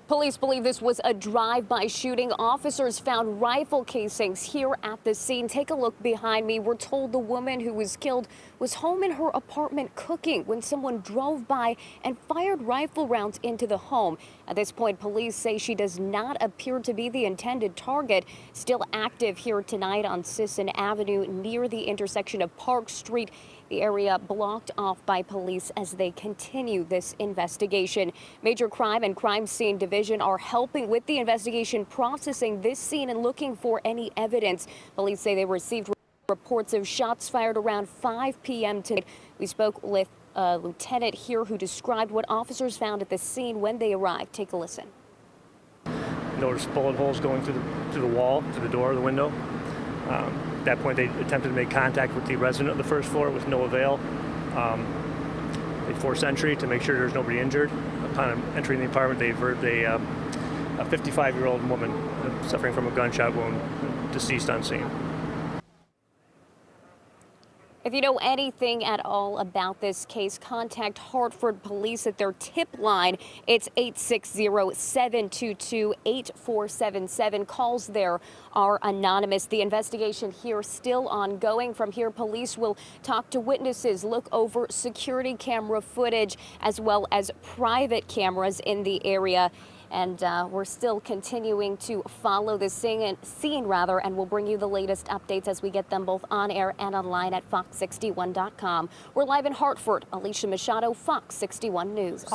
Police believe this was a drive-by shooting. Officers found rifle casings here at the scene. Take a look behind me. We're told the woman who was killed was home in her apartment cooking when someone drove by and fired rifle rounds into the home. At this point, police say she does not appear to be the intended target. Still active here tonight on Sisson Avenue near the intersection of Park Street. The area blocked off by police as they continue this investigation. Major Crime and Crime Scene Division are helping with the investigation, processing this scene and looking for any evidence. Police say they received reports of shots fired around 5 p.m. tonight. We spoke with a lieutenant here who described what officers found at the scene when they arrived. Take a listen. Noticed bullet holes going through the wall, to the door, the window. At that point, they attempted to make contact with the resident of the first floor with no avail. They forced entry to make sure there's nobody injured. Upon entering the apartment, they heard a 55-year-old woman suffering from a gunshot wound, deceased on scene. If you know anything at all about this case, contact Hartford Police at their tip line. It's 860-722-8477. Calls there are anonymous. The investigation here still ongoing. From here, police will talk to witnesses, look over security camera footage, as well as private cameras in the area. And we're still continuing to follow the scene, and we'll bring you the latest updates as we get them both on air and online at fox61.com. We're live in Hartford. Alicia Machado, Fox 61 News.